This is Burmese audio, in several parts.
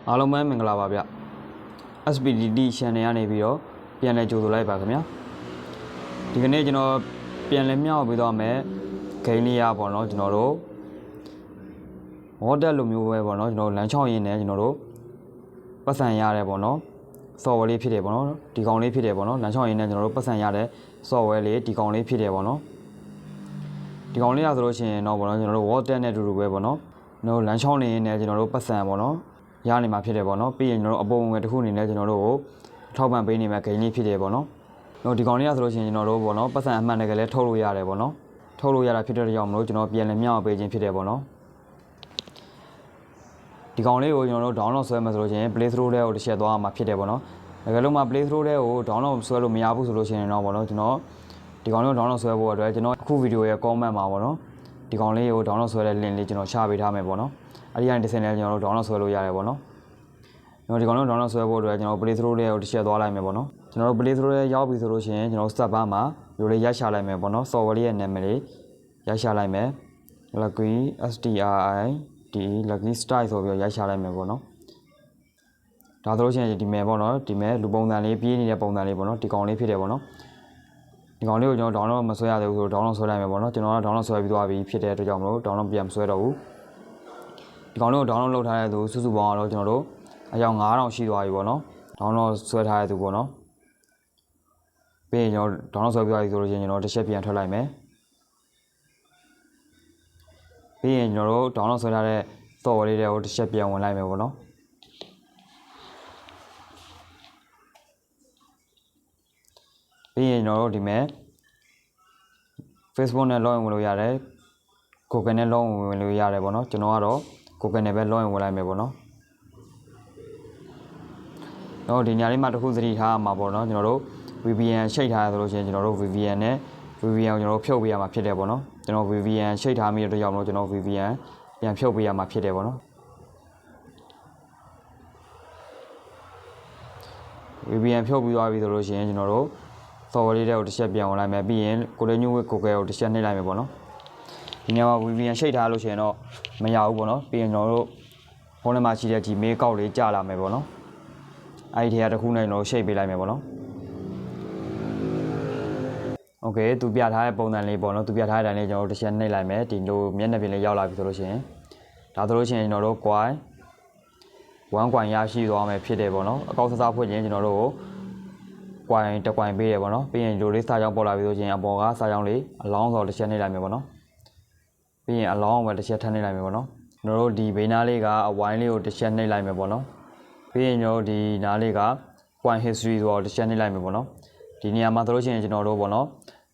အားလုံးပဲမင်္ဂလာပါဗျ SPDD channel ကနေပြီးတော့ပြန်လည်ကြိုဆိုလိုက်ပါခင်ဗျာဒီကနေ့ကျွန်တော်ပြန်လည်မျှဝေပေးသွားမယ်ဂိမ်းလေးရပေါ့နော်ကျွန်တော်တို့ဟောတက်လိုမျိုးပဲပေါ့နော်ကျွန်တော်လမ်းချောင်းရင်းနဲ့ကျွန်တော်တို့ပတ်စံရတယ်ပေါ့နော် software လေးဖြစ်တယ်ပေါ့နော်ဒီကောင်လေးဖြစ်တယ်ပေါ့နော်လမ်းချောင်းရင်းနဲ့ကျွန်တော်တို့ပတ်စံရတဲ့ software လေးဒီကောင်လေးဖြစ်တယ်ပေါ့နော်ဒီကောင်လေးရဆိုလို့ရှိရင်တော့ပေါ့နော်ကျွန်တော်တို့ water နဲ့အတူတူပဲပေါ့နော်ကျွန်တော်လမ်းချောင်းနေရင်းနဲ့ကျွန်တော်တို့ပတ်စံပေါ့နော်ရနေမှာဖြစ်တယ်ပေါ့နော်ပြီးရင်ကျွန်တော်တို့အပုံငွေတစ်ခုအနေနဲ့ကျွန်တော်တို့ကိုထောက်ပံ့ပေးနေမှာဂိမ်းလေးဖြစ်တယ်ပေါ့နော်ဒီကောင်လေးရဆိုလို့ရှိရင်ကျွန်တော်တို့ပေါ့နော်ပတ်စံအမှန်တကယ်လည်းထုတ်လို့ရတယ်ပေါ့နော်ထုတ်လို့ရတာဖြစ်တဲ့ကြောင့်မလို့ကျွန်တော်ပြန်လည်မျှဝေပေးခြင်းဖြစ်တယ်ပေါ့နော်ဒီကောင်လေးကိုကျွန်တော်တို့ download ဆွဲမှာဆိုလို့ရှိရင် Play Store ထဲကိုတစ်ချက်သွားမှာဖြစ်တယ်ပေါ့နော်တကယ်လို့မှ Play Store ထဲကို download ဆွဲလို့မရဘူးဆိုလို့ရှိရင်တော့ပေါ့နော်ကျွန်တော်ဒီကောင်လေးကို download ဆွဲဖို့အတွက်ကျွန်တော်အခုဗီဒီယိုရဲ့ comment မှာပေါ့နော်ဒီကောင်လေးကို download ဆွဲတဲ့ link လေးကျွန်တော်ချပေးထားမယ်ပေါ့နော်အဲ့ဒီကနေတစ်ဆင့်လည်းကျွန်တော်တို့ download ဆွဲလို့ရတယ်ပေါ့နော်ကျွန်တော်ဒီကောင်လေး download ဆွဲဖို့အတွက်ကျွန်တော် Play Store ထဲကိုတစ်ချက်သွားလိုက်မယ်ပေါ့နော်ကျွန်တော်တို့ Play Store ထဲရောက်ပြီဆိုလို့ရှိရင်ကျွန်တော် step bar မှာဒီလိုရိုက်ရှာလိုက်မယ်ပေါ့နော် software လေးရဲ့နာမည်လေးရိုက်ရှာလိုက်မယ် Lucky STRI Lucky Style ဆိုပြီးရိုက်ရှာလိုက်မယ်ပေါ့နော်ဒါဆိုလို့ရှိရင်ဒီမယ်ပေါ့နော်ဒီမယ်လူပုံစံလေးပြေးနေတဲ့ပုံစံလေးပေါ့နော်ဒီကောင်လေးဖြစ်တယ်ပေါ့နော်ဒီကောင်လေးကိုကျွန်တော် download မဆွဲရသေးဘူးဆိုတော့ download ဆွဲလိုက်မယ်ပေါ့နော်ကျွန်တော်က download ဆွဲပြီးသွားပြီဖြစ်တဲ့အတွက်ကြောင့်မလို့ download ပြန်မဆွဲတော့ဘူးဒီကောင်လေးကို download လုပ်ထားတဲ့သူစုစုပေါင်းတော့ကျွန်တော်တို့အယောက်9000ရှိသွားပြီပေါ့နော် download ဆွဲထားတဲ့သူပေါ့နော်ပြီးရင်ကျွန်တော် download ဆွဲပြီးသွားပြီဆိုလို့ရှိရင်ကျွန်တော်တစ်ချက်ပြန်ထွက်လိုက်မယ်ပြီးရင်ကျွန်တော်တို့ download ဆွဲထားတဲ့ software လေးတွေကိုတစ်ချက်ပြန်ဝင်လိုက်မယ်ပေါ့နော်ပြီးရင်ကျွန်တော်တို့ဒီမဲ့ Facebook နဲ့ login ဝင်လို့ရတယ် Google နဲ့ login ဝင်လို့ရတယ်ပေါ့နော်ကျွန်တော်ကတော့ Google နဲ့ပဲ login ဝင်လိုက်မယ်ပေါ့နော်တော့ဒီညလေးမှာတစ်ခုသတိထားမှာပေါ့နော်ကျွန်တော်တို့ VPN ရှိတ်ထားရဆိုလို့ရှိရင်ကျွန်တော်တို့ VPN နဲ့ VPN ကိုကျွန်တော်တို့ဖြုတ်ပေးရမှာဖြစ်တယ်ပေါ့နော်ကျွန်တော် VPN ရှိတ်ထားမိတဲ့အတွက်ကြောင့်မလို့ကျွန်တော် VPN ပြန်ဖြုတ်ပေးရမှာဖြစ်တယ်ပေါ့နော် VPN ဖြုတ်ပြီးသွားပြီဆိုလို့ရှိရင်ကျွန်တော်တို့ software လေးတွေကိုတစ်ချက်ပြန်ဝင်လိုက်မယ်ပြီးရင်ကိုလေးညွှန်းဝစ် Google ကိုတစ်ချက်နှိပ်လိုက်မယ်ပေါ့နော်ဒီညမှာ VPN ရှိတ်ထားလို့ရှိရင်တော့မရဘူးပေါ့နော်ပြီးရင်ကျွန်တော်တို့ဖုန်းထဲမှာရှိတဲ့ Gmail ကောက်လေးကြာလာမယ်ပေါ့နော်အဲ့ဒီထဲကတစ်ခုနဲ့ကျွန်တော်တို့ရှိတ်ပေးလိုက်မယ်ပေါ့နော်โอเคသူပြထားတဲ့ပုံစံလေးပေါ့နော်သူပြထားတဲ့အတိုင်းလေးကျွန်တော်တို့တစ်ချက်နှိပ်လိုက်မယ်ဒီလိုမျက်နှာပြင်လေးရောက်လာပြီဆိုလို့ရှိရင်ဒါဆိုလို့ရှိရင်ကျွန်တော်တို့ coin 1 coin ရရှိသွားမယ်ဖြစ်တယ်ပေါ့နော်အကောက်စစဖွင့်ခြင်းကျွန်တော်တို့ကို coin တစ် coin ပေးတယ်ပေါ့နော်ပြီးရင်ဒီလိုလေးစာကြောင်းပေါ်လာပြီဆိုရင်အပေါ်ကစာကြောင်းလေးအလောင်းဆိုတစ်ချက်နှိပ်လိုက်မယ်ပေါ့နော်ပြီးရင်အလောင်းကိုပဲတစ်ချက်ထပ်နှိပ်လိုက်မယ်ပေါ့နော်ကျွန်တော်တို့ဒီဘေးနားလေးကအဝိုင်းလေးကိုတစ်ချက်နှိပ်လိုက်မယ်ပေါ့နော်ပြီးရင်ကျွန်တော်တို့ဒီနားလေးက coin history ဆိုတော့တစ်ချက်နှိပ်လိုက်မယ်ပေါ့နော်ဒီနေရာမှာဆိုလို့ရှိရင်ကျွန်တော်တို့ပေါ့နော်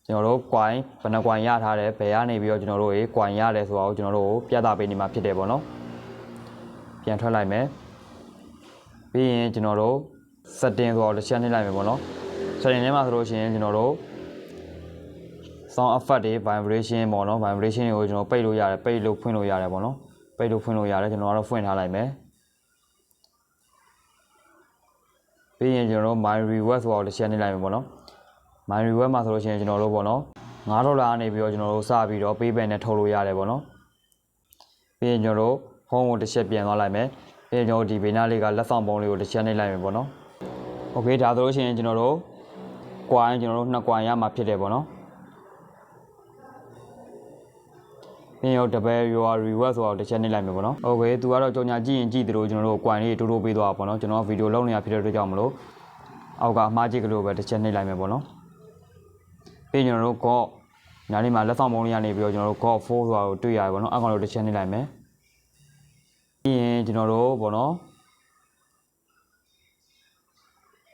ကျွန်တော်တို့ coin ဘယ်နှ coin ရထားတယ်ဘယ်ကနေပြီးတော့ကျွန်တော်တို့ coin ရတယ်ဆိုတော့ကျွန်တော်တို့ကိုပြသပေးနေမှာဖြစ်တယ်ပေါ့နော်ပြန်ထွက်လိုက်မယ်ပြီးရင်ကျွန်တော်တို့ setting ဆိုတော့တစ်ချက်နှိပ်လိုက်မယ်ပေါ့နော် setting ထဲမှာဆိုလို့ရှိရင်ကျွန်တော်တို့ sound effect တွေ vibration ပေါ့နော် vibration တွေကိုကျွန်တော်ပိတ်လို့ရတယ်ပိတ်လို့ဖွင့်လို့ရတယ်ပေါ့နော်ပိတ်လို့ဖွင့်လို့ရတယ်ကျွန်တော်ကတော့ဖွင့်ထားလိုက်မယ်ပြီးရင်ကျွန်တော်တို့ my reward ဆိုတော့တစ်ချက်နှိပ်လိုက်မယ်ပေါ့နော် my reward မှာဆိုလို့ရှိရင်ကျွန်တော်တို့ပေါ့နော်$5ကနေပြီးတော့ကျွန်တော်တို့စပြီးတော့ PayPal နဲ့ထုတ်လို့ရတယ်ပေါ့နော်ပြီးရင်ကျွန်တော်တို့ home ကိုတစ်ချက်ပြန်သွားလိုက်မယ်ပြီးရင်ကျွန်တော်တို့ဒီဘေးနားလေးကလက်ဆောင်ပုံလေးကိုတစ်ချက်နှိပ်လိုက်မယ်ပေါ့နော် okay ဒါဆိုလို့ရှိရင်ကျွန်တော်တို့ coin ကျွန်တော်တို့2 coin ရမှာဖြစ်တယ်ပေါ့နော်ပြီးရင် double your reward ဆိုတော့တစ်ချက်နှိပ်လိုက်မယ်ပေါ့နော် okay သူကတော့ကြော်ညာကြည့်ရင်ကြည့်သလိုကျွန်တော်တို့ coin လေးတိုးတိုးပေးသွားပါပေါ့နော်ကျွန်တော်ဗီဒီယိုလုပ်နေတာဖြစ်တဲ့အတွက်ကြောင့်မလို့အောက်ကအမှားကြည့်ကလေးပဲတစ်ချက်နှိပ်လိုက်မယ်ပေါ့နော်ပြီးရင်ကျွန်တော်တို့ god ညာလေးမှာလက်ဆောင်ပုံလေးကနေပြီးတော့ကျွန်တော်တို့ god 4ဆိုတာကိုတွေ့ရတယ်ပေါ့နော်အောက်ကောင်လို့တစ်ချက်နှိပ်လိုက်မယ်ပြီးရင်ကျွန်တော်တို့ပေါ့နော်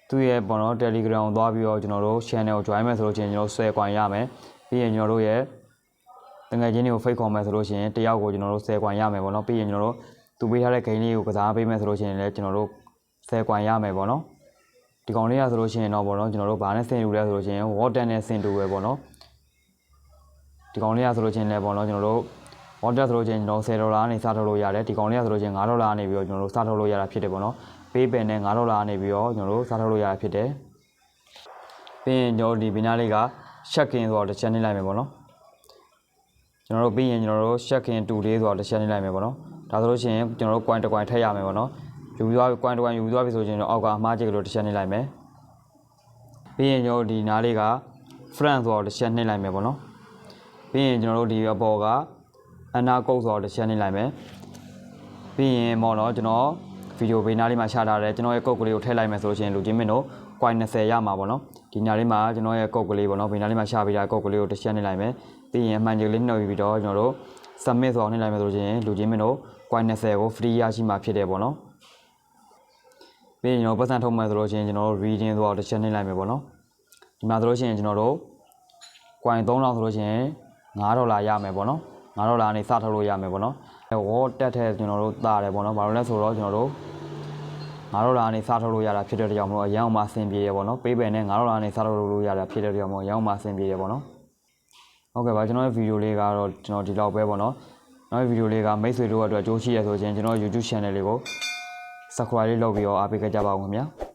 သူ့ရဲ့ပေါ့နော် Telegram ကိုသွားပြီးတော့ကျွန်တော်တို့ channel ကို join မယ်ဆိုလို့ချင်းကျွန်တော်10 coin ရမယ်ပြီးရင်ကျွန်တော်တို့ရဲ့တငယ်ချင်းတွေကို fake ခေါ်မယ်ဆိုလို့ရှိရင်တယောက်ကိုကျွန်တော်တို့10 coin ရမယ်ပေါ့နော်ပြီးရင်ကျွန်တော်တို့သူပေးထားတဲ့ game လေးကိုကစားပေးမယ်ဆိုလို့ရှိရင်လည်းကျွန်တော်တို့10 coin ရမယ်ပေါ့နော်ဒီကောင်လေးရဆိုလို့ရှိရင်တော့ပေါ့နော်ကျွန်တော်တို့ဘာနဲ့ဆင်တူလဲဆိုလို့ရှိရင် water နဲ့ဆင်တူပဲပေါ့နော်ဒီကောင်လေးရဆိုလို့ရှိရင်လည်းပေါ့နော်ကျွန်တော်တို့ water ဆိုလို့ရှိရင်ကျွန်တော်$10ကနေစထုတ်လို့ရတယ်ဒီကောင်လေးရဆိုလို့ရှိရင်$5ကနေပြီးတော့ကျွန်တော်တို့စထုတ်လို့ရတာဖြစ်တယ်ပေါ့နော်PayPal နဲ့$5ကနေပြီးတော့ကျွန်တော်တို့စထုတ်လို့ရတာဖြစ်တယ်ပြီးရင်ကျွန်တော်ဒီဘီနာလေးက check-in ဆိုတော့တစ်ချက်နှိပ်လိုက်မယ်ပေါ့နော်ကျွန်တော်တို့ပြီးရင်ကျွန်တော်တို့ check-in 2 day ဆိုတော့တစ်ချက်နှိပ်လိုက်မယ်ပေါ့နော်ဒါဆိုလို့ရှိရင်ကျွန်တော်တို့ coin တစ် coin ထည့်ရမယ်ပေါ့နော် ယူသွား coin တစ် coin ယူသွားပြီဆိုရင်တော့အောက်ကအမှားချက်ကလေးတစ်ချက်နှိပ်လိုက်မယ်ပြီးရင်ကျွန်တော်တို့ဒီနားလေးက front ဆိုတော့တစ်ချက်နှိပ်လိုက်မယ်ပေါ့နော်ပြီးရင်ကျွန်တော်တို့ဒီအပေါ်ကအနာကုတ်ဆိုတော့တစ်ချက်နှိပ်လိုက်မယ်ပြီးရင်ပေါ့နော်ကျွန်တော်ဗီဒီယိုဘေးနားလေးမှာရှာထားတယ်ကျွန်တော်ရဲ့ကုတ်ကလေးကိုထည့်လိုက်မယ်ဆိုလို့ရှိရင်လူချင်းမင်းတို့ coin 20ရမှာပေါ့နော်ဒီနားလေးမှာကျွန်တော်ရဲ့ကုတ်ကလေးပေါ့နော်ဘေးနားလေးမှာရှာပေးတာကုတ်ကလေးကိုတစ်ချက်နှိပ်လိုက်မယ်ပြီးရင်အမှန်ကြီးလေးနှုတ်ပြီးတော့ကျွန်တော်တို့ submit ဆိုတော့နှိပ်လိုက်မယ်ဆိုလို့ရှိရင်လူချင်းမင်းတို့ coin 20ကို free ရရှိမှာဖြစ်တယ်ပေါ့နော်ပြီးရင်ကျွန်တော်ပတ်စံထုတ်မယ်ဆိုလို့ရှိရင်ကျွန်တော်တို့ reading ဆိုတော့တစ်ချက်နှိပ်လိုက်မယ်ပေါ့နော်ဒီမှာဆိုလို့ရှိရင်ကျွန်တော်တို့ coin 3000ဆိုလို့ရှိရင်$5ရမယ်ပေါ့နော်$5နဲ့စထုတ်လို့ရမယ်ပေါ့နော်ဝေါ်တက်တဲ့ကျွန်တော်တို့တာတယ်ပေါ့နော်ဘာလို့လဲဆိုတော့ကျွန်တော်တို့$5နဲ့စထုတ်လို့ရတာဖြစ်တဲ့ကြောင့်မလို့အရန်အောင်မှအဆင်ပြေရပေါ့နော်ပေးပယ်နဲ့$5နဲ့စထုတ်လို့ရတာဖြစ်တဲ့ကြောင့်မလို့အရန်အောင်မှအဆင်ပြေရပေါ့နော်ဟုတ်ကဲ့ပါကျွန်တော်ရဲ့ဗီဒီယိုလေးကတော့ကျွန်တော်ဒီလောက်ပဲပေါ့နော်နောက်ဗီဒီယိုလေးကမိတ်ဆွေတို့အတွက်အကျိုးရှိရဆိုရင်ကျွန်တော် YouTube channel လေးကို subscribe လေးလုပ်ပြီးတော့အားပေးကြပါဦးခင်ဗျာ